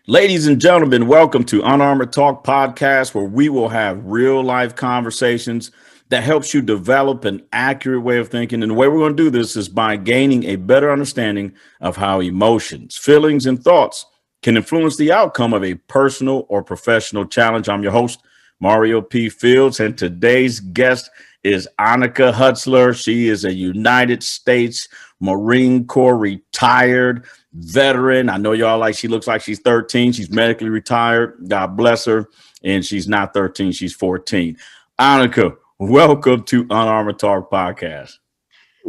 Ladies and gentlemen, welcome to Unarmored Talk podcast, where we will have real life conversations that helps you develop an accurate way of thinking. And the way we're going to do this is by gaining a better understanding of how emotions, feelings, and thoughts can influence the outcome of a personal or professional challenge. I'm your host, Mario P. Fields, and today's guest is Annika Hutzler. She is a United States Marine Corps retired veteran. I know y'all like she looks like she's 13. She's medically retired. God bless her. And she's not 13. She's 14. Annika, welcome to Unarmored Talk podcast.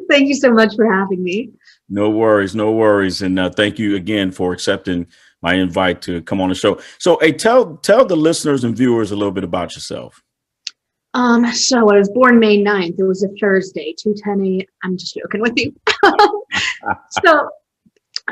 Thank you so much for having me. No worries. No worries. And thank you again for accepting my invite to come on the show. So hey, tell the listeners and viewers a little bit about yourself. So I was born May 9th. It was a Thursday, 2:10 a.m. I'm just joking with you.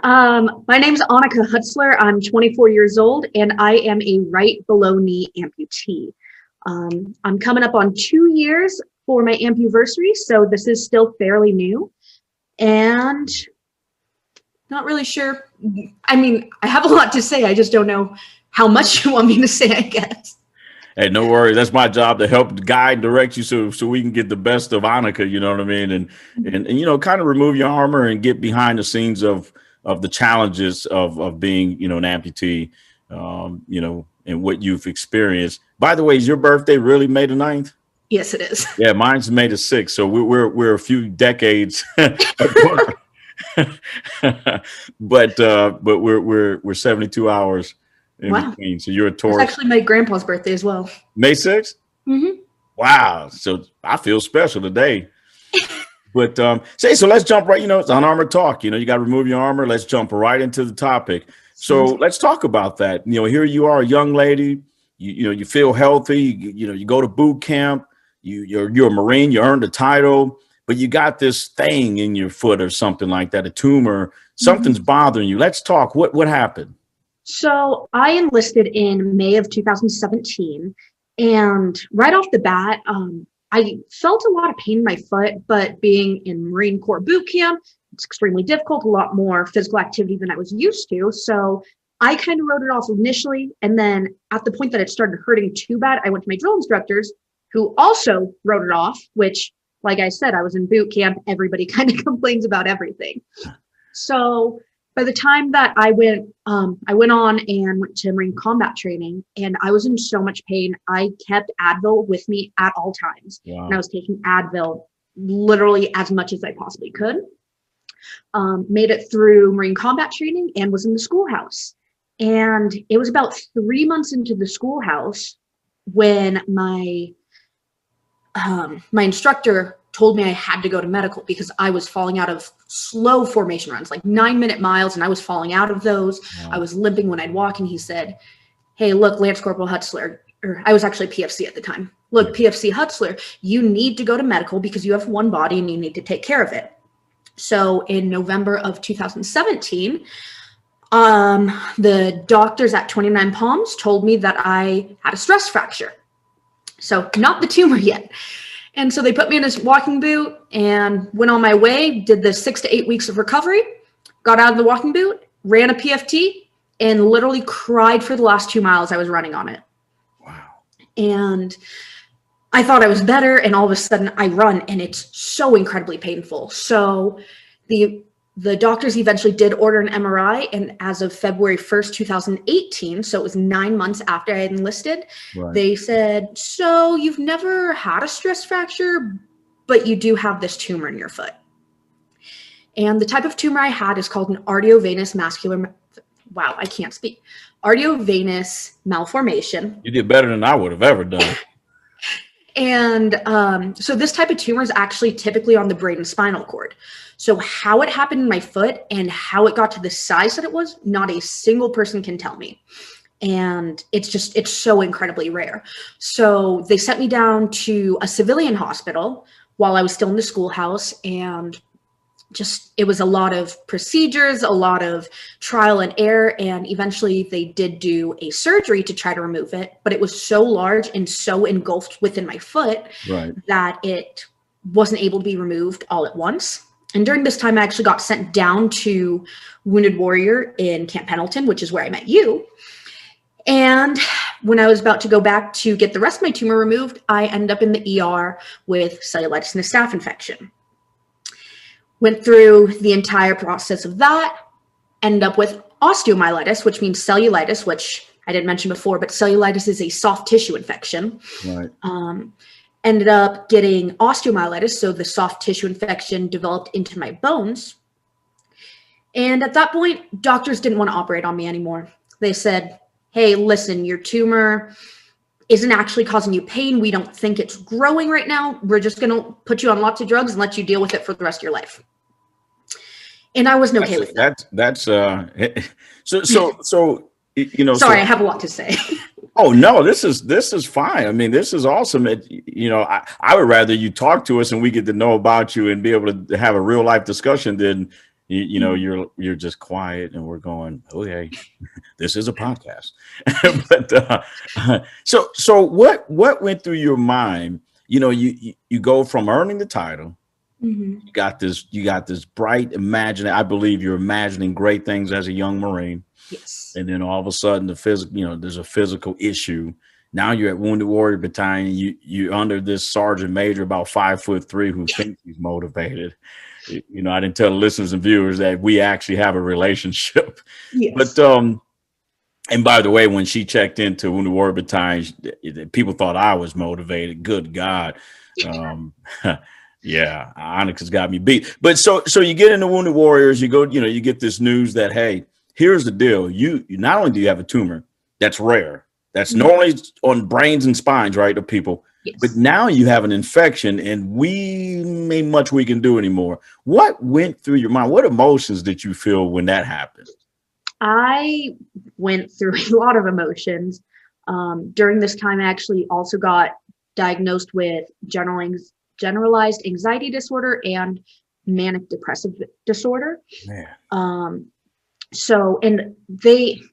My name is Annika Hutzler. I'm 24 years old, and I am a right below knee amputee. I'm coming up on 2 years for my ampuversary, so this is still fairly new, and not really sure. I mean, I have a lot to say. I just don't know how much you want me to say, I guess. Hey, no worries. That's my job to help guide, direct you so we can get the best of Annika, you know what I mean? And you know, kind of remove your armor and get behind the scenes of the challenges of being, you know, an amputee, you know, and what you've experienced. By the way, is your birthday really May the 9th? Yes, it is. Yeah, mine's May the 6th. So we're a few decades apart. but we're 72 hours in between. So you're a Taurus. It's actually my grandpa's birthday as well. May 6th? Mm-hmm. Wow. So I feel special today. But so let's jump right, you know, it's Unarmored Talk. You know, you got to remove your armor. Let's jump right into the topic. So let's talk about that. You know, here you are, a young lady, you know, you feel healthy, you know, you go to boot camp, you're a Marine, you earned a title, but you got this thing in your foot or something like that, a tumor, something's bothering you. Let's talk. What happened? So I enlisted in May of 2017, and right off the bat, I felt a lot of pain in my foot, but being in Marine Corps boot camp, it's extremely difficult, a lot more physical activity than I was used to. So I kind of wrote it off initially. And then at the point that it started hurting too bad, I went to my drill instructors who also wrote it off, which, like I said, I was in boot camp. Everybody kind of complains about everything. So by the time that I went on and went to Marine combat training, and I was in so much pain, I kept Advil with me at all times. Wow. And I was taking Advil literally as much as I possibly could. Made it through Marine combat training and was in the schoolhouse. And it was about 3 months into the schoolhouse when my instructor told me I had to go to medical because I was falling out of slow formation runs, like 9-minute miles, and I was falling out of those. Wow. I was limping when I'd walk, and he said, hey, look, Lance Corporal Hutzler, or I was actually PFC at the time. Look, PFC Hutzler, you need to go to medical because you have one body and you need to take care of it. So in November of 2017, the doctors at 29 Palms told me that I had a stress fracture. So not the tumor yet. And so they put me in this walking boot and went on my way, did the 6 to 8 weeks of recovery, got out of the walking boot, ran a PFT, and literally cried for the last 2 miles I was running on it. Wow. And I thought I was better, and all of a sudden I run, and it's so incredibly painful. So the doctors eventually did order an MRI, and as of February 1st, 2018, so it was 9 months after I had enlisted, right, they said, so you've never had a stress fracture, but you do have this tumor in your foot. And the type of tumor I had is called an arteriovenous arteriovenous malformation. You did better than I would have ever done. And so this type of tumor is actually typically on the brain and spinal cord. So how it happened in my foot and how it got to the size that it was, not a single person can tell me. And it's so incredibly rare. So they sent me down to a civilian hospital while I was still in the schoolhouse, and it was a lot of procedures, a lot of trial and error, and eventually they did do a surgery to try to remove it, but it was so large and so engulfed within my foot, right, that it wasn't able to be removed all at once. And during this time, I actually got sent down to Wounded Warrior in Camp Pendleton, which is where I met you. And when I was about to go back to get the rest of my tumor removed, I ended up in the ER with cellulitis and a staph infection. Went through the entire process of that, ended up with osteomyelitis, which means cellulitis, which I didn't mention before, but cellulitis is a soft tissue infection. Right. Ended up getting osteomyelitis, so the soft tissue infection developed into my bones. And at that point, doctors didn't want to operate on me anymore. They said, hey, listen, your tumor isn't actually causing you pain. We don't think it's growing right now. We're just going to put you on lots of drugs and let you deal with it for the rest of your life. And I wasn't okay with that. So you know. Sorry, I have a lot to say. Oh no, this is fine. I mean, this is awesome. I would rather you talk to us and we get to know about you and be able to have a real life discussion than you're just quiet and we're going, okay, this is a podcast. But so what went through your mind? You know, you go from earning the title. Mm-hmm. You got this bright imagining. I believe you're imagining great things as a young Marine. Yes. And then all of a sudden there's a physical issue. Now you're at Wounded Warrior Battalion. You're under this sergeant major about 5'3" who thinks he's motivated. You know, I didn't tell the listeners and viewers that we actually have a relationship. Yes. But and by the way, when she checked into Wounded Warrior Battalion, people thought I was motivated. Good God. Yeah, Onyx has got me beat. But so you get into Wounded Warriors, you get this news that, hey, here's the deal. You not only do you have a tumor that's rare, that's normally on brains and spines, right, of people, yes, but now you have an infection and ain't much we can do anymore. What went through your mind? What emotions did you feel when that happened? I went through a lot of emotions. During this time, I actually also got diagnosed with generalized anxiety disorder and manic depressive disorder. Man. So, and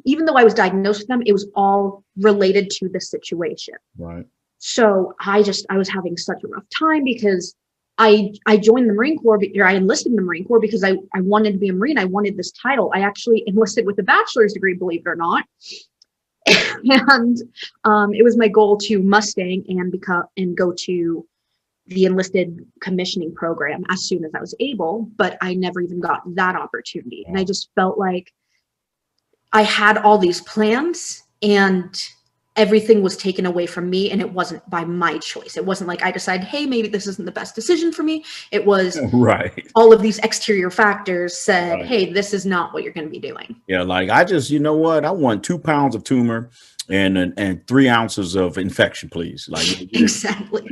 even though I was diagnosed with them, it was all related to the situation. Right. So I was having such a rough time because I joined the Marine Corps, or I enlisted in the Marine Corps because I wanted to be a Marine. I wanted this title. I actually enlisted with a bachelor's degree, believe it or not. And it was my goal to Mustang and go to the enlisted commissioning program as soon as I was able, but I never even got that opportunity. And I just felt like I had all these plans and everything was taken away from me, and it wasn't by my choice. It wasn't like I decided, hey, maybe this isn't the best decision for me. It was right. All of these exterior factors said, right, hey, this is not what you're going to be doing. Yeah. Like I just, you know what? I want 2 pounds of tumor and 3 ounces of infection, please. Like exactly.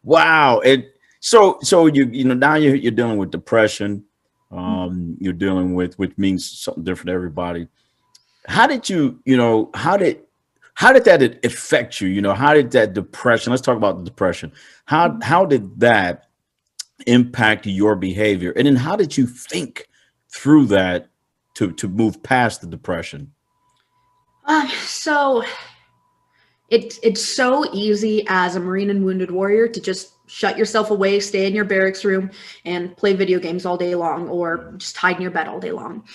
Wow. So now you're dealing with depression. You're dealing with, which means something different to everybody. How did how did that affect you? How did that depression, let's talk about the depression. How did that impact your behavior? And then how did you think through that to move past the depression? So it's so easy as a Marine and Wounded Warrior to just shut yourself away, stay in your barracks room and play video games all day long, or just hide in your bed all day long.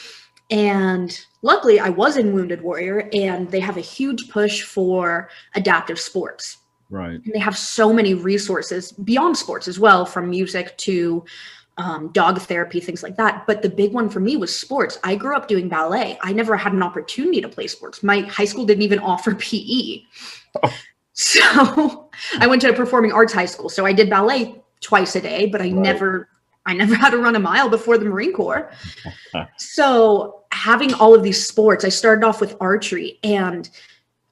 And luckily I was in Wounded Warrior, and they have a huge push for adaptive sports. Right. And they have so many resources beyond sports as well, from music to dog therapy, things like that. But the big one for me was sports. I grew up doing ballet. I never had an opportunity to play sports. My high school didn't even offer PE. Oh. So I went to a performing arts high school. So I did ballet twice a day, but I never had to run a mile before the Marine Corps. So having all of these sports, I started off with archery, and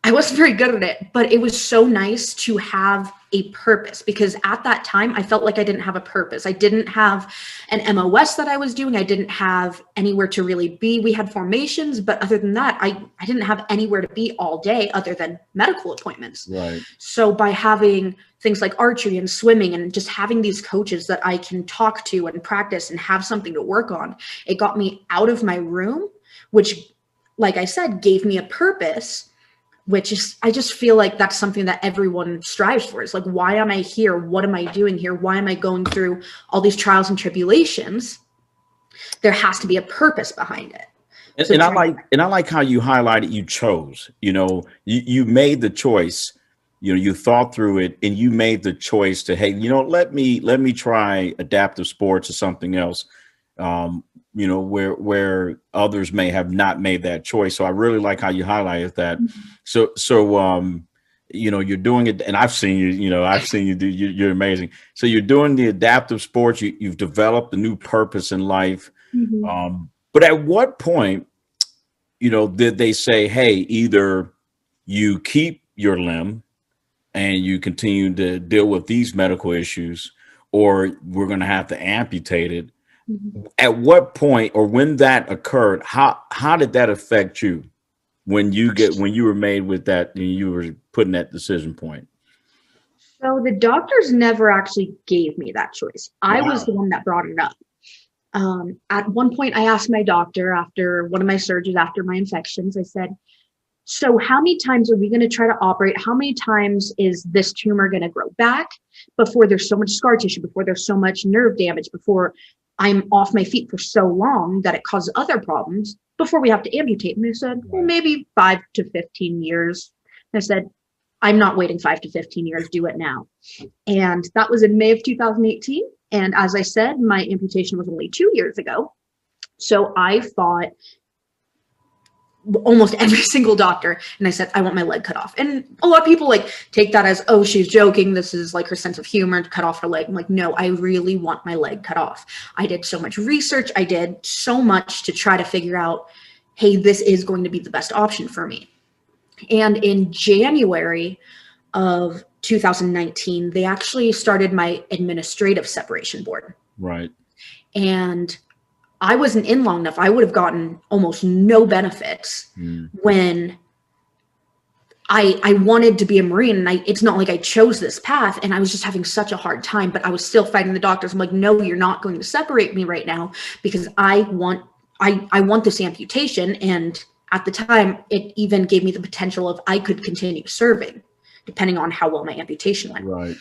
I wasn't very good at it, but it was so nice to have a purpose, because at that time I felt like I didn't have a purpose. I didn't have an MOS that I was doing. I didn't have anywhere to really be. We had formations, but other than that, I didn't have anywhere to be all day other than medical appointments. Right. So by having things like archery and swimming and just having these coaches that I can talk to and practice and have something to work on, it got me out of my room, which, like I said, gave me a purpose. which is, I just feel like that's something that everyone strives for. It's like, why am I here? What am I doing here? Why am I going through all these trials and tribulations? There has to be a purpose behind it. And I like how you highlighted you chose, you made the choice, you thought through it and you made the choice to, hey, let me try adaptive sports or something else, where others may have not made that choice. So I really like how you highlighted that. So you're doing it, and I've seen you do, you're amazing. So you're doing the adaptive sports, you've developed a new purpose in life. But at what point, did they say, hey, either you keep your limb and you continue to deal with these medical issues, or we're going to have to amputate it? At what point, or when that occurred, how did that affect you when you were made with that, you were put in that decision point? So the doctors never actually gave me that choice. I was the one that brought it up. At one point, I asked my doctor after one of my surgeries, after my infections, I said, so how many times are we going to try to operate? How many times is this tumor going to grow back before there's so much scar tissue, before there's so much nerve damage, before I'm off my feet for so long that it causes other problems, before we have to amputate? And they said, well, maybe 5 to 15 years. And I said, I'm not waiting 5 to 15 years, do it now. And that was in May of 2018. And as I said, my amputation was only 2 years ago. So I fought almost every single doctor. And I said, I want my leg cut off. And a lot of people take that as, oh, she's joking. This is like her sense of humor to cut off her leg. I'm like, no, I really want my leg cut off. I did so much research. I did so much to try to figure out, hey, this is going to be the best option for me. And in January of 2019, they actually started my administrative separation board. Right. And I wasn't in long enough. I would have gotten almost no benefits when I wanted to be a Marine. And it's not like I chose this path, and I was just having such a hard time, but I was still fighting the doctors. I'm like, no, you're not going to separate me right now, because I want this amputation. And at the time, it even gave me the potential of I could continue serving, depending on how well my amputation went. Right.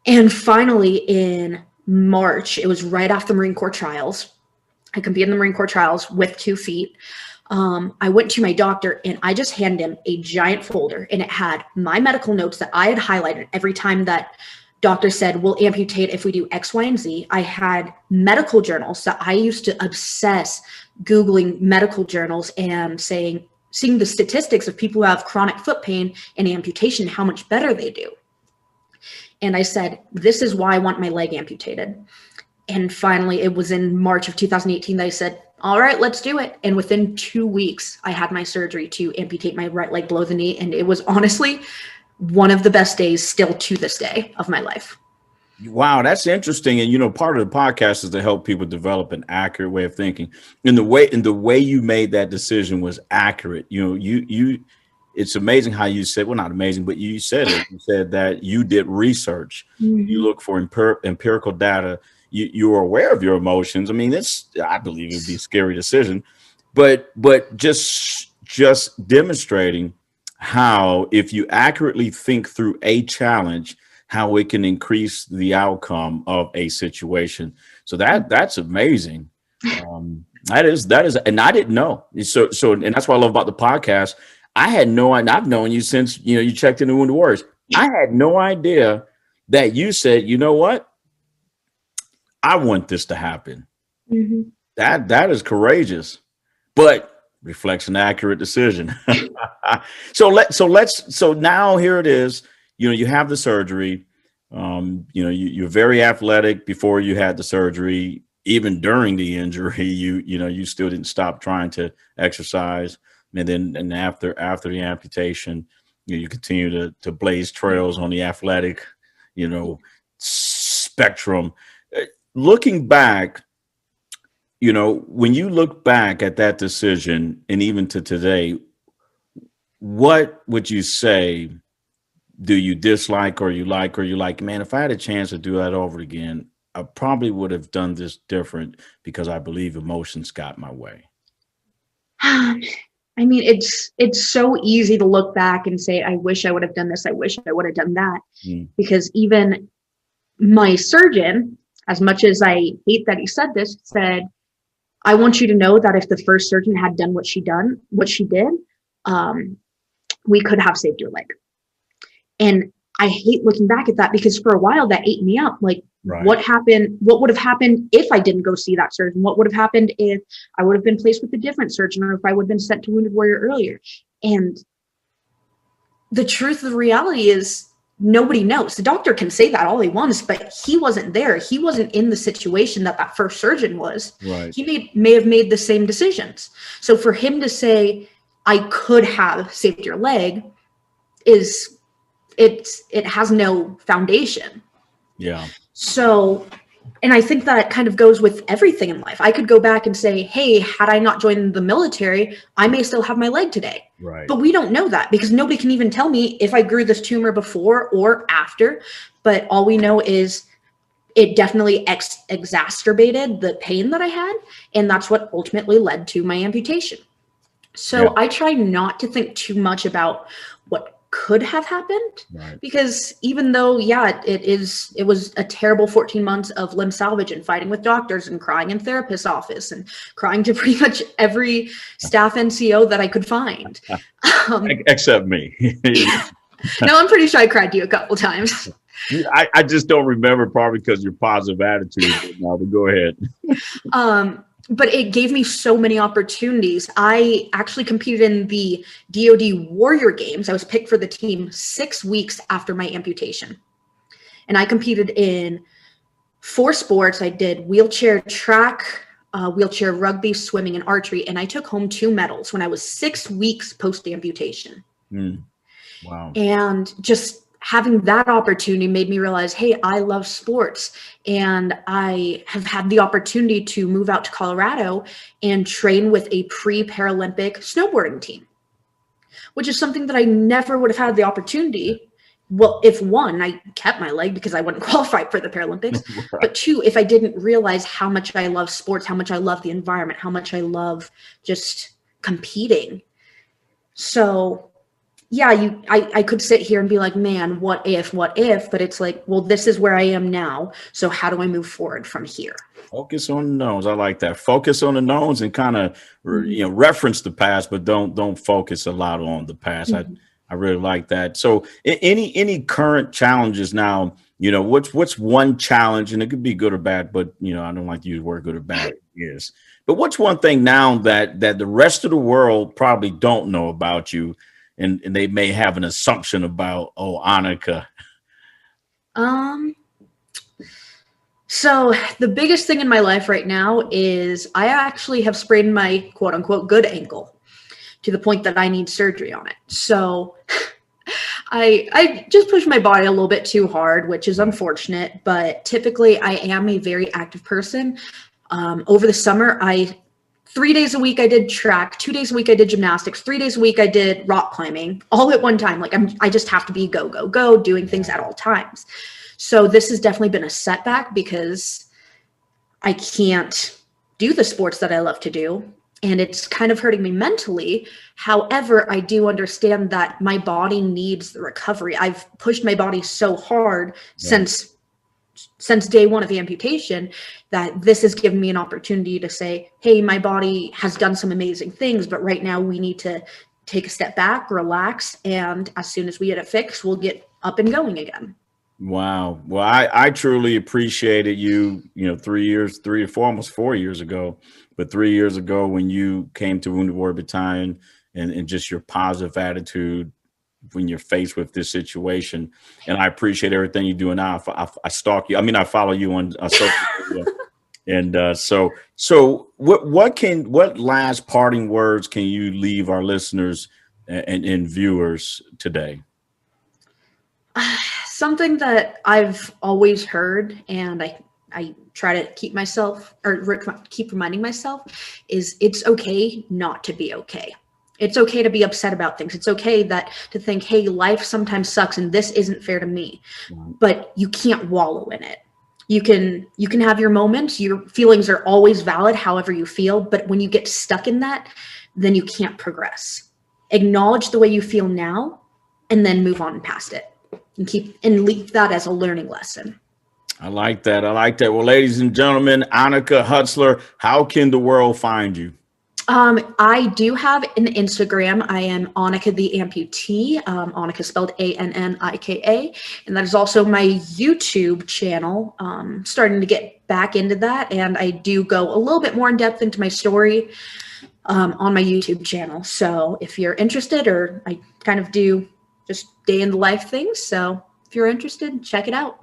And finally, in March, it was right after the Marine Corps trials. I competed in the Marine Corps trials with 2 feet. I went to my doctor and I just handed him a giant folder, and it had my medical notes that I had highlighted every time that doctor said, we'll amputate if we do X, Y, and Z. I had medical journals that I used to obsess Googling medical journals and seeing the statistics of people who have chronic foot pain and amputation, how much better they do. And I said, this is why I want my leg amputated. And finally, it was in March of 2018 that I said, all right, let's do it. And within 2 weeks, I had my surgery to amputate my right leg below the knee. And it was honestly one of the best days still to this day of my life. Wow, that's interesting. And part of the podcast is to help people develop an accurate way of thinking. And the way you made that decision was accurate. It's amazing how you said, well, not amazing, but you said it. You said that you did research. You look for empirical data. You are aware of your emotions. I mean, I believe it would be a scary decision, but just demonstrating how, if you accurately think through a challenge, how it can increase the outcome of a situation. So that's amazing. That is, and I didn't know. So, and that's what I love about the podcast. I had no idea. I've known you since, you checked into Wounded Warriors. I had no idea that you said, you know what? I want this to happen. That is courageous, but reflects an accurate decision. So now here it is. You have the surgery. You're very athletic before you had the surgery. Even during the injury, you still didn't stop trying to exercise. And then after the amputation, you continue to blaze trails on the athletic, spectrum. Looking back, when you look back at that decision, and even to today, what would you say? Do you dislike, or you like, man, if I had a chance to do that over again, I probably would have done this different, because I believe emotions got my way? I mean, it's so easy to look back and say, I wish I would have done this. I wish I would have done that. Because even my surgeon, as much as I hate that he said this, said, I want you to know that if the first surgeon had done what she did, we could have saved your leg. And I hate looking back at that because for a while that ate me up. Like, Right. what happened? What would have happened if I didn't go see that surgeon? What would have happened if I would have been placed with a different surgeon, or if I would have been sent to Wounded Warrior earlier? And the truth of the reality is nobody knows. The doctor can say that all he wants, but he wasn't there. He wasn't in the situation that first surgeon was. Right. He may have made the same decisions. So for him to say, I could have saved your leg, it has no foundation. Yeah. So, and I think that kind of goes with everything in life. I could go back and say, hey, had I not joined the military, I may still have my leg today. Right. But we don't know that because nobody can even tell me if I grew this tumor before or after. But all we know is it definitely exacerbated the pain that I had. And that's what ultimately led to my amputation. So Yeah. I try not to think too much about what could have happened, Right. because even though, yeah, it was a terrible 14 months of limb salvage and fighting with doctors and crying in therapist's office and crying to pretty much every staff NCO that I could find. Except me. No, I'm pretty sure I cried to you a couple times. I just don't remember, probably because your positive attitude. But go ahead. But it gave me so many opportunities. I actually competed in the DoD Warrior Games. I was picked for the team 6 weeks after my amputation. And I competed in 4 sports. I did wheelchair track, wheelchair rugby, swimming, and archery. And I took home 2 medals when I was 6 weeks post-amputation. Wow. And just having that opportunity made me realize, hey, I love sports. And I have had the opportunity to move out to Colorado and train with a pre-Paralympic snowboarding team, which is something that I never would have had the opportunity. Well, if one, I kept my leg because I wouldn't qualify for the Paralympics, Right. but 2, if I didn't realize how much I love sports, how much I love the environment, how much I love just competing. So yeah, I could sit here and be like, man, what if, but it's like, well, this is where I am now. So how do I move forward from here? Focus on the knowns. I like that. Focus on the knowns and kind of, reference the past, but don't focus a lot on the past. I really like that. So any current challenges now, what's one challenge, and it could be good or bad, but I don't like to use the word good or bad. Yes. But what's one thing now that the rest of the world probably don't know about you? And they may have an assumption about, Annika. So the biggest thing in my life right now is I actually have sprained my quote unquote good ankle to the point that I need surgery on it. So I just pushed my body a little bit too hard, which is unfortunate, but typically I am a very active person. Over the summer, 3 days a week I did track, 2 days a week I did gymnastics, 3 days a week I did rock climbing, all at one time. Like I just have to be go, doing things at all times. So this has definitely been a setback because I can't do the sports that I love to do. And it's kind of hurting me mentally. However, I do understand that my body needs the recovery. I've pushed my body so hard since day one of the amputation that this has given me an opportunity to say, hey, my body has done some amazing things, but right now we need to take a step back, relax, and as soon as we get it fixed, we'll get up and going again. Wow. Well, I truly appreciated you, almost 4 years ago, but 3 years ago when you came to Wounded Warrior Battalion and just your positive attitude when you're faced with this situation. And I appreciate everything you do. And now I stalk you. I mean, I follow you on social media. And so what last parting words can you leave our listeners and viewers today? Something that I've always heard, and I try to keep reminding myself, is it's okay not to be okay. It's okay to be upset about things. It's okay to think, hey, life sometimes sucks and this isn't fair to me, but you can't wallow in it. You can have your moments. Your feelings are always valid, however you feel. But when you get stuck in that, then you can't progress. Acknowledge the way you feel now, and then move on past it, and leave that as a learning lesson. I like that. I like that. Well, ladies and gentlemen, Annika Hutzler, how can the world find you? I do have an Instagram. I am Annika the Amputee. Annika spelled Annika, and that is also my YouTube channel. Starting to get back into that, and I do go a little bit more in depth into my story on my YouTube channel. So if you're interested, or I kind of do just day in the life things. So if you're interested, check it out.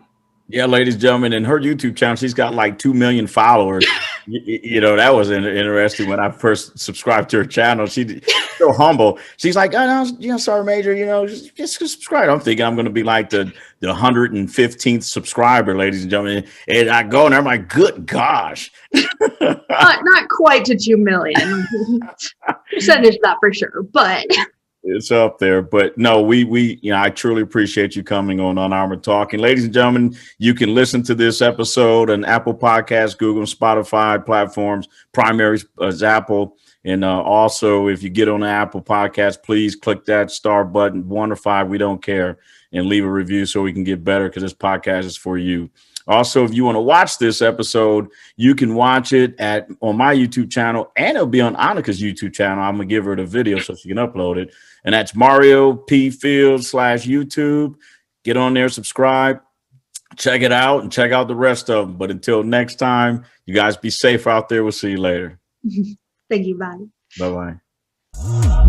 Yeah, ladies and gentlemen, in her YouTube channel, she's got like 2 million followers. You know, that was interesting when I first subscribed to her channel. She's so humble. She's like, oh, no, Sergeant Major, just subscribe. I'm thinking I'm going to be like the 115th subscriber, ladies and gentlemen. And I go and I'm like, good gosh. Not quite to 2 million. Percentage that for sure, but it's up there. But no, I truly appreciate you coming on Unarmored Talk. And ladies and gentlemen, you can listen to this episode on Apple Podcasts, Google, Spotify platforms. Primary is Apple. And also, if you get on the Apple Podcast, please click that star button, 1 or 5. We don't care. And leave a review so we can get better, because this podcast is for you. Also, if you want to watch this episode, you can watch it on my YouTube channel, and it'll be on Annika's YouTube channel. I'm going to give her the video so she can upload it. And that's Mario P. Field /YouTube. Get on there, subscribe, check it out, and check out the rest of them. But until next time, you guys be safe out there. We'll see you later. Thank you. Bye. Bye-bye.